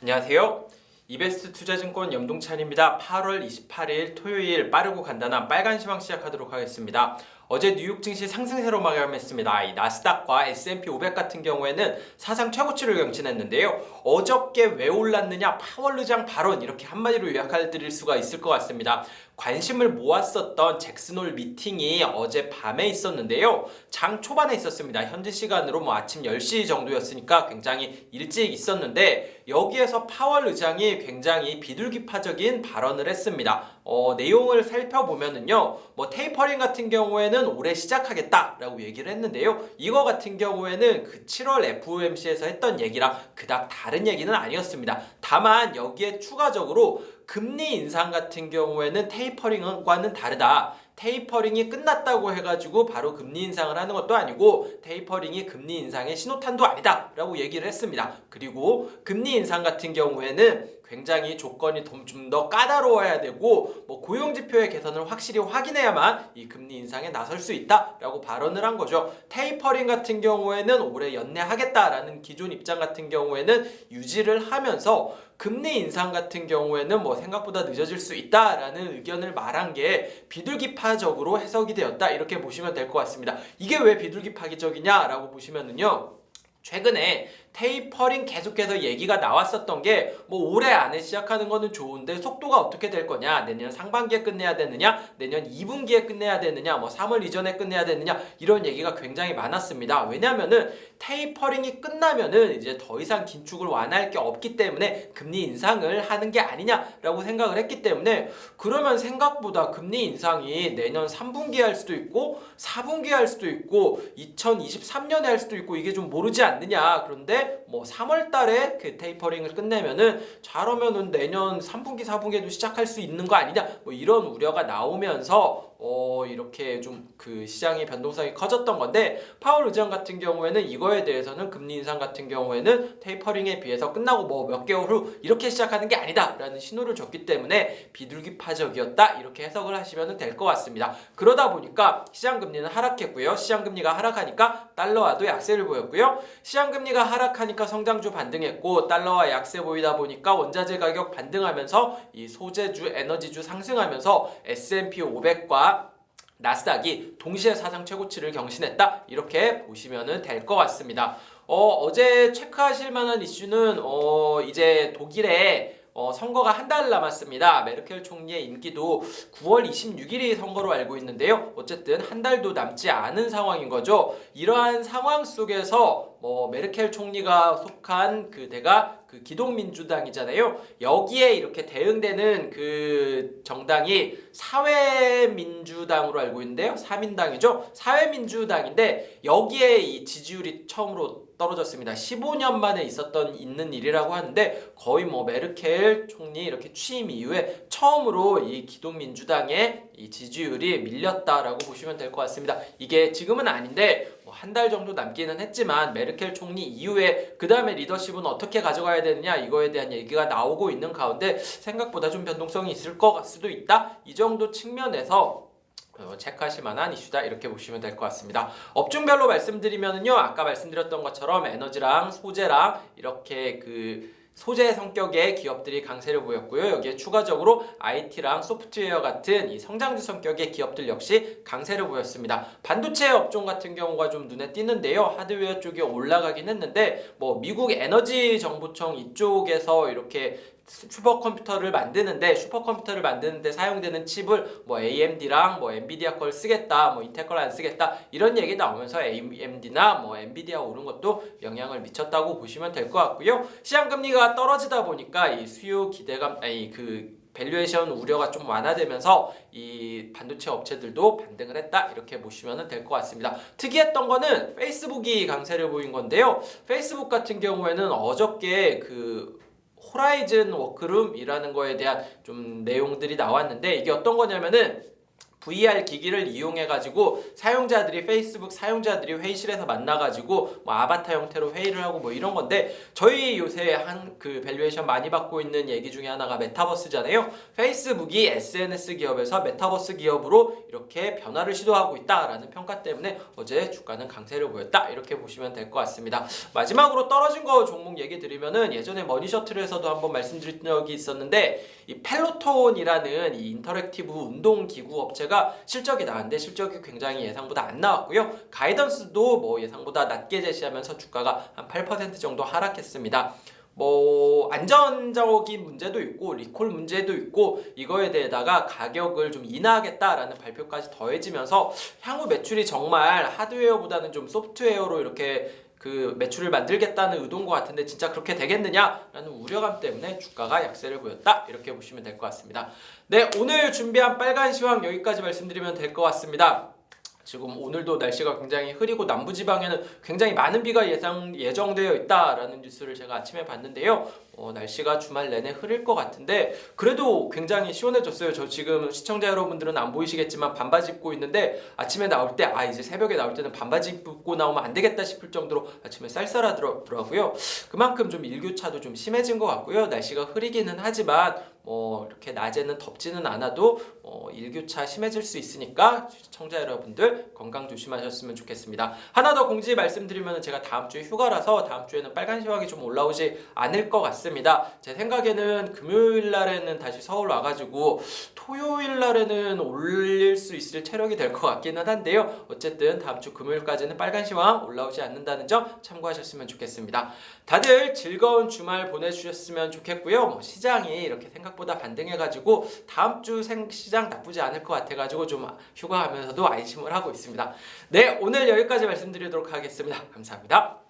안녕하세요. 이베스트 투자증권 염동찬입니다. 8월 28일 토요일 빠르고 간단한 빨간 시황 시작하도록 하겠습니다. 어제 뉴욕 증시 상승세로 마감했습니다. 이 나스닥과 S&P 500 같은 경우에는 사상 최고치를 경신했는데요. 어저께 왜 올랐느냐? 파월 의장 발언, 이렇게 한마디로 요약해 드릴 수가 있을 것 같습니다. 관심을 모았었던 잭슨홀 미팅이 어제 밤에 있었는데요. 장 초반에 있었습니다. 현지 시간으로 아침 10시 정도였으니까 굉장히 일찍 있었는데, 여기에서 파월 의장이 굉장히 비둘기파적인 발언을 했습니다. 내용을 살펴보면은요, 테이퍼링 같은 경우에는 올해 시작하겠다라고 얘기를 했는데요. 이거 같은 경우에는 그 7월 FOMC에서 했던 얘기랑 그닥 다른 얘기는 아니었습니다. 다만 여기에 추가적으로 금리 인상 같은 경우에는 테이퍼링과는 다르다. 테이퍼링이 끝났다고 해가지고 바로 금리 인상을 하는 것도 아니고, 테이퍼링이 금리 인상의 신호탄도 아니다 라고 얘기를 했습니다. 그리고 금리 인상 같은 경우에는 굉장히 조건이 좀 더 까다로워야 되고, 고용지표의 개선을 확실히 확인해야만 이 금리 인상에 나설 수 있다라고 발언을 한 거죠. 테이퍼링 같은 경우에는 올해 연내하겠다라는 기존 입장 같은 경우에는 유지를 하면서, 금리 인상 같은 경우에는 생각보다 늦어질 수 있다라는 의견을 말한 게 비둘기파적으로 해석이 되었다, 이렇게 보시면 될 것 같습니다. 이게 왜 비둘기파적이냐라고 보시면은요, 최근에 테이퍼링 계속해서 얘기가 나왔었던 게, 올해 안에 시작하는 거는 좋은데 속도가 어떻게 될 거냐, 내년 상반기에 끝내야 되느냐, 내년 2분기에 끝내야 되느냐, 3월 이전에 끝내야 되느냐, 이런 얘기가 굉장히 많았습니다. 왜냐면은 테이퍼링이 끝나면은 이제 더 이상 긴축을 완화할 게 없기 때문에 금리 인상을 하는 게 아니냐라고 생각을 했기 때문에, 그러면 생각보다 금리 인상이 내년 3분기에 할 수도 있고 4분기에 할 수도 있고 2023년에 할 수도 있고, 이게 좀 모르지 않느냐. 그런데 3월 달에 그 테이퍼링을 끝내면은, 잘하면은 내년 3분기 4분기에도 시작할 수 있는 거 아니냐, 이런 우려가 나오면서 이렇게 좀 그 시장의 변동성이 커졌던 건데, 파월 의장 같은 경우에는 이거에 대해서는 금리 인상 같은 경우에는 테이퍼링에 비해서 끝나고 몇 개월 후 이렇게 시작하는 게 아니다 라는 신호를 줬기 때문에 비둘기파적이었다, 이렇게 해석을 하시면 될 것 같습니다. 그러다 보니까 시장금리는 하락했고요. 시장금리가 하락하니까 달러화도 약세를 보였고요. 시장금리가 하락하니까 성장주 반등했고, 달러화 약세 보이다 보니까 원자재 가격 반등하면서 이 소재주, 에너지주 상승하면서 S&P 500과 나스닥이 동시에 사상 최고치를 경신했다, 이렇게 보시면 될 것 같습니다. 어제 체크하실 만한 이슈는 이제 독일에 선거가 한 달 남았습니다. 메르켈 총리의 임기도 9월 26일이 선거로 알고 있는데요. 어쨌든 한 달도 남지 않은 상황인 거죠. 이러한 상황 속에서 메르켈 총리가 속한 그 데가 그 기독민주당이잖아요. 여기에 이렇게 대응되는 그 정당이 사회민주당으로 알고 있는데요. 사민당이죠. 사회민주당인데, 여기에 이 지지율이 처음으로 떨어졌습니다. 15년 만에 있는 일이라고 하는데, 거의 메르켈 총리 이렇게 취임 이후에 처음으로 이 기독민주당의 이 지지율이 밀렸다라고 보시면 될 것 같습니다. 이게 지금은 아닌데 한 달 정도 남기는 했지만, 메르켈 총리 이후에 그 다음에 리더십은 어떻게 가져가야 되느냐, 이거에 대한 얘기가 나오고 있는 가운데 생각보다 좀 변동성이 있을 것 수도 있다, 이 정도 측면에서 체크하실 만한 이슈다, 이렇게 보시면 될 것 같습니다. 업종별로 말씀드리면은요, 아까 말씀드렸던 것처럼 에너지랑 소재랑 이렇게 그 소재 성격의 기업들이 강세를 보였고요. 여기에 추가적으로 IT랑 소프트웨어 같은 이 성장주 성격의 기업들 역시 강세를 보였습니다. 반도체 업종 같은 경우가 좀 눈에 띄는데요. 하드웨어 쪽이 올라가긴 했는데, 미국 에너지 정보청 이쪽에서 이렇게 슈퍼컴퓨터를 만드는데 사용되는 칩을 AMD랑 엔비디아 걸 쓰겠다, 인텔 걸 안 쓰겠다, 이런 얘기 나오면서 AMD나 엔비디아 오른 것도 영향을 미쳤다고 보시면 될 것 같고요. 시장금리가 떨어지다 보니까 이 수요 기대감, 밸류에이션 우려가 좀 완화되면서 이 반도체 업체들도 반등을 했다, 이렇게 보시면 될 것 같습니다. 특이했던 거는 페이스북이 강세를 보인 건데요. 페이스북 같은 경우에는 어저께 그 호라이즌 워크룸이라는 거에 대한 좀 내용들이 나왔는데, 이게 어떤 거냐면은 VR 기기를 이용해가지고 사용자들이 페이스북 사용자들이 회의실에서 만나가지고 뭐 아바타 형태로 회의를 하고 뭐 이런 건데, 저희 요새 한 그 밸류에이션 많이 받고 있는 얘기 중에 하나가 메타버스잖아요. 페이스북이 SNS 기업에서 메타버스 기업으로 이렇게 변화를 시도하고 있다라는 평가 때문에 어제 주가는 강세를 보였다, 이렇게 보시면 될 것 같습니다. 마지막으로 떨어진 거 종목 얘기 드리면은, 예전에 머니셔틀에서도 한번 말씀드린 적이 있었는데, 이 펠로톤이라는 이 인터랙티브 운동기구 업체가 실적이 나왔는데 실적이 굉장히 예상보다 안 나왔고요. 가이던스도 뭐 예상보다 낮게 제시하면서 주가가 한 8% 정도 하락했습니다. 뭐 안전적인 문제도 있고 리콜 문제도 있고, 이거에 대해다가 가격을 좀 인하하겠다라는 발표까지 더해지면서 향후 매출이 정말 하드웨어보다는 좀 소프트웨어로 이렇게 그 매출을 만들겠다는 의도인 것 같은데, 진짜 그렇게 되겠느냐라는 우려감 때문에 주가가 약세를 보였다, 이렇게 보시면 될 것 같습니다. 네, 오늘 준비한 빨간 시황 여기까지 말씀드리면 될 것 같습니다. 지금 오늘도 날씨가 굉장히 흐리고 남부지방에는 굉장히 많은 비가 예정되어 있다라는 뉴스를 제가 아침에 봤는데요. 날씨가 주말 내내 흐릴 것 같은데 그래도 굉장히 시원해졌어요. 저 지금 시청자 여러분들은 안 보이시겠지만 반바지 입고 있는데, 아침에 나올 때 이제 새벽에 나올 때는 반바지 입고 나오면 안 되겠다 싶을 정도로 아침에 쌀쌀하더라고요. 그만큼 좀 일교차도 좀 심해진 것 같고요. 날씨가 흐리기는 하지만 이렇게 낮에는 덥지는 않아도 일교차 심해질 수 있으니까 시청자 여러분들 건강 조심하셨으면 좋겠습니다. 하나 더 공지 말씀드리면, 제가 다음 주에 휴가라서 다음 주에는 빨간 시황이 좀 올라오지 않을 것 같습니다. 제 생각에는 금요일 날에는 다시 서울 와가지고 토요일 날에는 올릴 수 있을 체력이 될 것 같기는 한데요. 어쨌든 다음 주 금요일까지는 빨간 시황 올라오지 않는다는 점 참고하셨으면 좋겠습니다. 다들 즐거운 주말 보내주셨으면 좋겠고요. 시장이 이렇게 생각보다 반등해가지고 다음 주 시장 나쁘지 않을 것 같아가지고 좀 휴가하면서도 안심을 하고 있습니다. 네, 오늘 여기까지 말씀드리도록 하겠습니다. 감사합니다.